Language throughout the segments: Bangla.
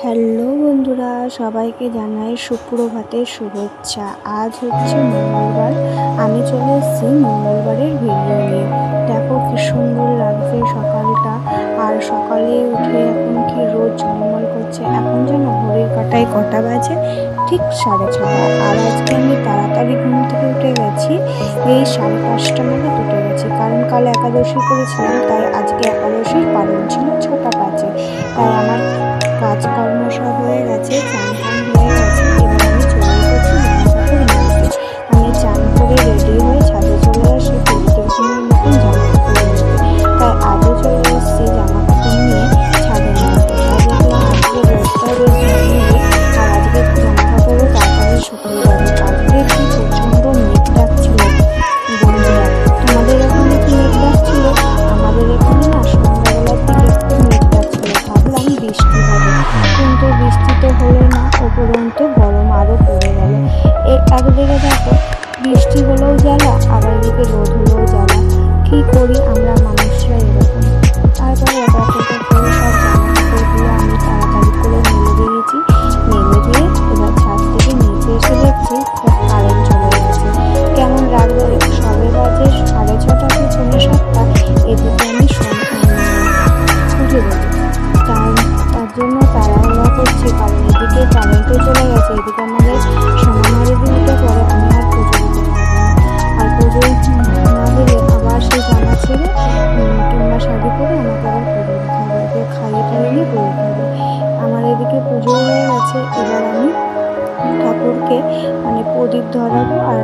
হ্যালো বন্ধুরা, সবাইকে জানাই সুপ্রভাতের শুভেচ্ছা। আজ হচ্ছে মঙ্গলবার। আমি চলে এসেছি মঙ্গলবারের ভিডিও নিয়ে। দেখো কি সুন্দর লাগছে সকালটা। আর সকালে উঠে এখন কি রোদ ঝলমল করছে। এখন যেন ঘড়ির কাঁটায় কটা বাজে, ঠিক 6:30। আর আজকে আমি তাড়াতাড়ি ঘুম থেকে উঠে গেছি, এই 5:30 নাগাদ উঠে গেছি। কারণ কাল একাদশী করেছিলাম, তাই আজকে একাদশীর পালন ছিল 6টা 5-এ। তাই আমার কাজকর্ম সব হয়ে গেছে, চান টান হয়ে গেছে। এবার আমি চলে এসেছি জামাকাপড় মেলতে। আমি চান করে রেডি হয়ে ছাদে চলে আসি প্রত্যেকদিনের মতন জামাকাপড় মেলতে। তাই আজও চলে এসেছি জামাকাপড় নিয়ে ছাদে মেলতে। তাই দেখলাম আজকে রোদটা বেশ ঝলমলে, আর আজকে জামাকাপড়ও তাড়াতাড়ি শুকিয়ে যাবে। আজকে কি প্রচণ্ড মেঘ ডাকছিল বন্ধুরা। তোমাদের ওখানে কি মেঘ ডাকছিল? আমাদের এখানে না সন্ধ্যাবেলার দিকে একটু মেঘ ডাকছিল, ভাবলাম বৃষ্টি হবে, কিন্তু বৃষ্টি তো হলো না। উপরন্তু গরম আরও পড়ে গেল। একদিকে দেখো বৃষ্টি হলেও জ্বালা, আবার এদিকে রোদ হলেও জ্বালা। কি করি আমরা মানুষরা এরকম। তারপরে করে সব জামাকাপড়গুলো আমি তাড়াতাড়ি করে মেলে দিয়েছি। মেলে দিয়ে এবার ছাদ থেকে নিচে এসে দেখছি কারেন্ট চলে গেছে। কেমন রাখবো, সবে বাজে 6:30 কি 6:45। এদিকে আমি উঠে দেবো, তার জন্য তাড়াহুড়া করছি, কারণ এদিকে কারেন্টও চলে গেছে। এদিকে আমাদের সোনামার দিতে পরে আমি আর পুজো দিতে পারবো না। আর পুজো না দিলে আবার সেই জামা ছেড়ে কিংবা শাড়ি পরে আমাকে আবার পুজো দিতে হবে, ওকে খাইয়ে টাইয়ে নিয়ে পুজো দিতে হবে। আমার এদিকে পুজো হয়ে গেছে। এবার আমি ঠাকুরকে প্রদীপ ধরাবো আর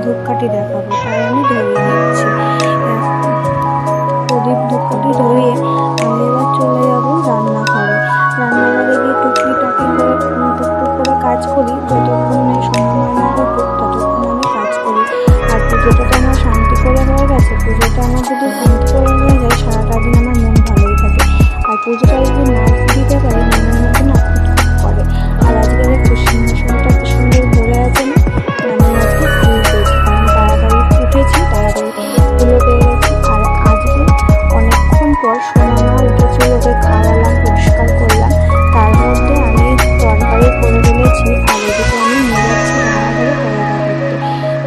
ধূপকাঠি দেখাবো, তাই আমি ধরিয়ে নিচ্ছি। প্রদীপ ধূপকাঠি ধরিয়ে আমি এবার চলে যাবো রান্নাঘরে। রান্নাঘরে গিয়ে টুকটাকি করে টুকটুক করে কাজ করি। যতক্ষণ না সোনা মায়না উঠুক ততক্ষণ আমি কাজ করি। আর পুজোটা তো আমার শান্তি করে হয়ে গেছে। পুজোটা আমার যদি শান্তি করে হয়ে যায়, সারাটা দিন আমার মন ভালোই থাকে। আর পুজোটা যদি না দিতে পারি, মনের মধ্যে না খুঁতখুত করে। আর আজকে দেখো সিংহাসনটা কি সুন্দর ভরে আছে না। আমি আজকে ফুল পেয়েছি, কারণ তাড়াতাড়ি উঠেছি, তাড়াতাড়ি ফুলও পেয়ে গেছি। আর আজকে অনেকক্ষণ পর সোনা মা উঠেছিল, ওকে খাওয়ালাম, পরিষ্কার করলাম। তার মধ্যে আমি তরকারি করে ফেলেছি। আর এদিকে আমি নিয়ে যাচ্ছি রান্নাঘরে পরোটা করতে।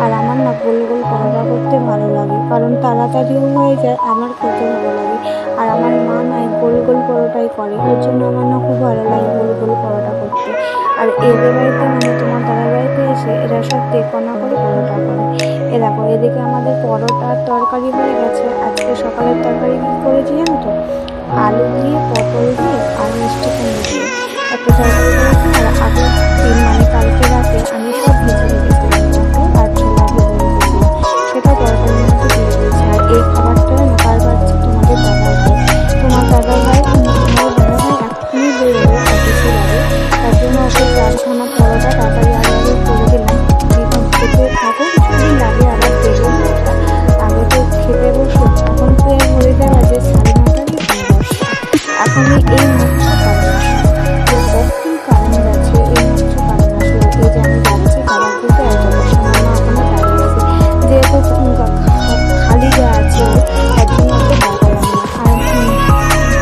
আর আমার না গোল গোল পরোটা করতে ভালো লাগে, কারণ তাড়াতাড়িও হয়ে যায়, আমার খেতে ভালো লাগে। আর আমার মা না গোল গোল পরোটাই করে, ওর জন্য আমার না খুব ভালো লাগে গোল গোল পরোটা করতে। আর এদের বাড়িতে তোমার দাদার বাড়িতে এসে এরা সব তেকোনা করে পরোটা করে। দেখো এদিকে আমাদের পরোটার তরকারি হয়ে গেছে। আজকে সকালের তরকারি কী করেছি জানো তো? আলু দিয়ে, পটল দিয়ে আর মিষ্টি কুমড়ো দিয়ে একটা তরকারি করেছি। আর আগের দিন কালকে রাতে আমি সব ভেজে রেখেছিলাম, পটল আর ছোলা ভেজে রেখেছিলাম, সেটা তরকারির মধ্যে দিয়ে দিয়েছি। আর এই খাবারটা কার পাচ্ছে? তোমাদের দাদার ভাই। তোমার দাদার ভাই এখনই বেরোবে অফিসে যাবে, তার জন্য ওকে 4খানা পরোটা তাড়াতাড়ি আগে করে দিলাম। খেতে থাকো, কিছুদিন লাগে আবার দেবো। আগে তো খেতে বসো। এখন প্রায় হয়ে যাওয়া যে 9:30 কি 10টা। এখনই এই মাত্র কারেন্ট আসলো, কখন কারেন্ট গেছে, এই মাত্র কারেন্ট আসলো। এই যে আমি যাচ্ছি কাবার দিতে, আর যখন মা ওখানে দাঁড়িয়ে আছে, যেহেতু খালি যা আছে তার জন্য ওকে ডাকালাম না। আর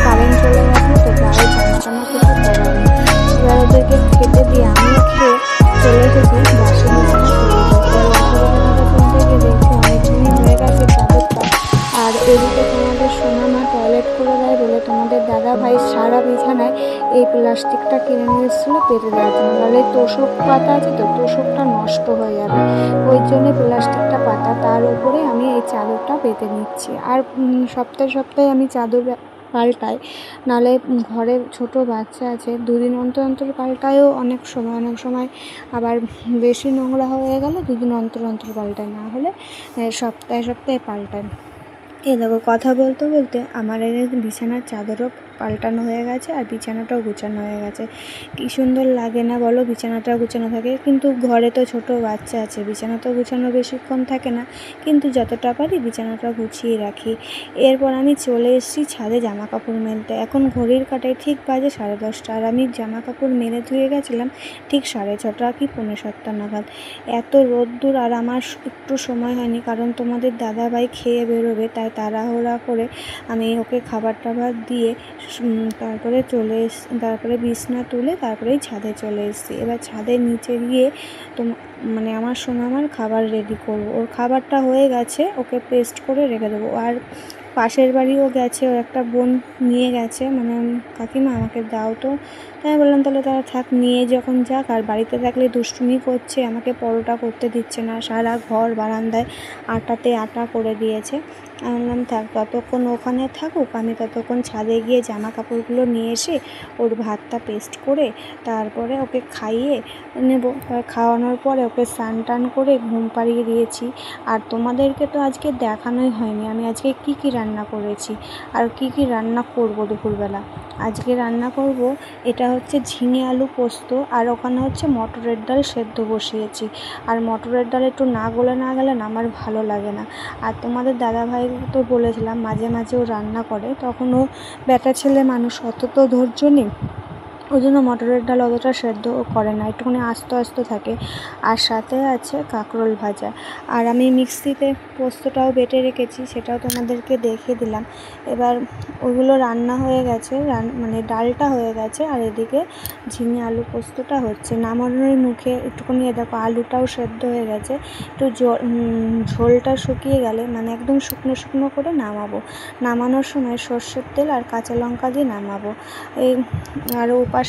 কারেন্ট চলে গেছে তো গায়ে জামা টামা কিছু পরার নেই। এবার ওদেরকে খেতে দিয়ে আমিও খেয়ে চলে এসেছি বাসি বিছানা তুলতে। এবার বাসি বিছানাটা তুলতে গিয়ে দেখছি অনেকদিনই হয়ে গেছে চাদরটা। আর এদিকে তোমাদের সোনা মা টয়লেট করে দেয় বলে তোমাদের দাদা ভাই সারা বিছানায় এই প্লাস্টিকটা কিনে নিয়ে এসেছিলো পেতে দেওয়ার জন্য। তাহলে তোষক পাতা আছে তো, তোষকটা নষ্ট হয়ে যাবে, ওই জন্যে প্লাস্টিকটা পাতা। তার উপরে আমি এই চাদরটা পেতে নিচ্ছি। আর সপ্তাহে সপ্তাহে আমি চাদর পাল্টাই, নাহলে ঘরে ছোট বাচ্চা আছে, 2 দিন অন্তর অন্তর পাল্টায়ও অনেক সময়। আবার বেশি নোংরা হয়ে গেলে 2 দিন অন্তর অন্তর পাল্টায়, না হলে সপ্তাহে সপ্তাহে পাল্টায়। দেখো কথা বলতে বলতে আমার এই বিছানার চাদরও পাল্টানো হয়ে গেছে, আর বিছানাটাও গুছানো হয়ে গেছে। কী সুন্দর লাগে না বলো, বিছানাটাও গুছানো থাকে। কিন্তু ঘরে তো ছোট বাচ্চা আছে, বিছানা তো গুছানো বেশিক্ষণ থাকে না, কিন্তু যতটা পারি বিছানাটা গুছিয়ে রাখি। এরপর আমি চলে এসেছি ছাদে জামা কাপড় মেলতে। এখন ঘড়ির কাঁটায় ঠিক বাজে 10:30। আর আমি জামা কাপড় মেলে ধুয়ে গেছিলাম ঠিক 6:30 কি 6:45 নাগাদ। এত রোদ্দুর, আর আমার একটু সময় হয়নি, কারণ তোমাদের দাদা ভাই খেয়ে বেরোবে, তাই তাড়াহুড়া করে আমি ওকে খাবার টাবার দিয়ে তারপরে তারপরে বিছনা তুলে তারপরেই ছাদে চলে এসেছি। এবার ছাদের নিচে গিয়ে মানে আমার সোনামার খাবার রেডি করবো। ওর খাবারটা হয়ে গেছে, ওকে পেস্ট করে রেখে দেবো। আর পাশের বাড়িও গেছে, ওর একটা বোন নিয়ে গেছে, মানে কাকিমা আমাকে দাও তো। তাই বললাম তাহলে তারা থাক, নিয়ে যখন যাক। আর বাড়িতে থাকলে দুষ্টুমি করছে, আমাকে পরোটা করতে দিচ্ছে না, সারা ঘর বারান্দায় আটাতে আটা করে দিয়েছে। আমি বললাম থাক, ততক্ষণ ওখানে থাকুক, আমি ততক্ষণ ছাদে গিয়ে জামা কাপড়গুলো নিয়ে এসে ওর ভাতটা পেস্ট করে তারপরে ওকে খাইয়ে নেব। খাওয়ানোর পরে ওকে স্নান টান করে ঘুম পাড়িয়ে দিয়েছি। আর তোমাদেরকে তো আজকে দেখানোই হয়নি আমি আজকে কি কি রান্না করেছি আর কি কি রান্না করব দুপুরবেলা। আজকে রান্না করব, এটা হচ্ছে ঝিঙে আলু পোস্ত, আর ওখানে হচ্ছে মটরের ডাল সেদ্ধ বসিয়েছি। আর মটরের ডাল একটু না গলে না আমার ভালো লাগে না। আর তোমাদের দাদাভাই তো বলেছিলাম মাঝে মাঝে ও রান্না করে, তখন ও বেটা ছেলে মানুষ, অত তো ধৈর্য নেই, ওই জন্য মটরের ডাল অতটা সেদ্ধ করে না, একটুখানি আস্ত আস্ত থাকে। আর সাথে আছে কাঁকরোল ভাজা। আর আমি মিক্সিতে পোস্তটাও বেটে রেখেছি, সেটাও তোমাদেরকে দেখিয়ে দিলাম। এবার ওইগুলো রান্না হয়ে গেছে, মানে ডালটা হয়ে গেছে, আর এদিকে ঝিঙে আলু পোস্তটা হচ্ছে। নামানোর মুখে একটুখানি দেখো আলুটাও সেদ্ধ হয়ে গেছে, একটু ঝোলটা শুকিয়ে গেলে মানে একদম শুকনো শুকনো করে নামাবো। নামানোর সময় সর্ষের তেল আর কাঁচা লঙ্কা দিয়ে নামাবো। এই আর ওপাশে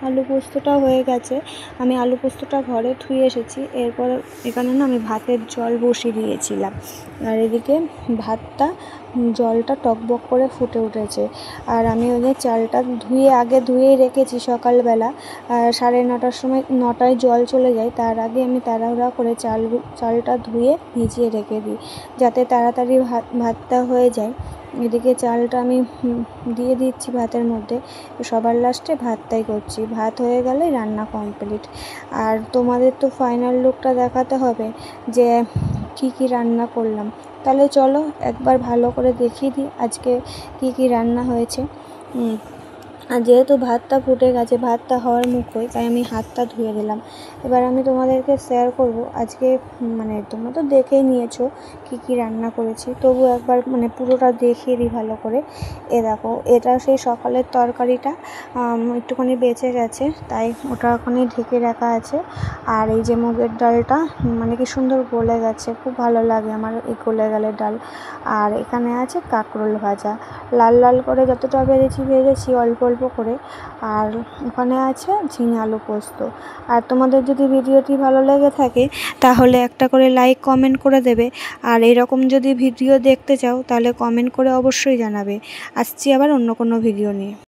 আলু পোস্তটাও হয়ে গেছে, আমি আলু পোস্তটা ঘরে ধুয়ে এসেছি। এরপর এখানে না আমি ভাতের জল বসিয়ে দিয়েছিলাম, আর এদিকে ভাতটা জলটা টকবক করে ফুটে উঠেছে। আর আমি ওদের চালটা আগে ধুয়েই রেখেছি সকালবেলা, 9:30টার সময়, 9টায় জল চলে যায়, তার আগে আমি তাড়াহুড়া করে চালটা ধুয়ে ভিজিয়ে রেখে দিই, যাতে তাড়াতাড়ি ভাতটা হয়ে যায়। এদিকে চালটা আমি দিয়ে দিচ্ছি ভাতের মধ্যে, সবার লাস্টে ভাতটাই করছি। ভাত হয়ে গেলেই রান্না কমপ্লিট। আর তোমাদের তো ফাইনাল লুকটা দেখাতে হবে যে কি কি রান্না করলাম। তাহলে চলো একবার ভালো করে দেখিয়ে দিই আজকে কি কি রান্না হয়েছে। আর যেহেতু ভাতটা ফুটে গেছে, ভাতটা হওয়ার মুখোই, তাই আমি হাতটা ধুয়ে দিলাম। এবার আমি তোমাদেরকে শেয়ার করব আজকে, মানে তোমরা তো দেখেই নিয়েছো কি কি রান্না করেছি, তবু একবার মানে পুরোটা দেখিয়ে দিই ভালো করে। দেখো, এটা সেই সকালের তরকারিটা একটুখানি বেঁচে গেছে, তাই ওটা ওখানে ঢেকে রাখা আছে। আর এই যে মুগের ডালটা মানে কি সুন্দর গলে গেছে, খুব ভালো লাগে আমার এই গলে গেলে ডাল। আর এখানে আছে কাঁকরোল ভাজা, লাল লাল করে যতটা ভেজেছি অল্প অল্প করে। আর ওখানে আছে ঝিঙে আলু পোস্ত। আর তোমাদের যদি ভিডিওটি ভালো লেগে থাকে তাহলে একটা করে লাইক কমেন্ট করে দেবে। আর এরকম যদি ভিডিও দেখতে চাও তাহলে কমেন্ট করে অবশ্যই জানাবে। আসছি আবার অন্য কোনো ভিডিও নিয়ে।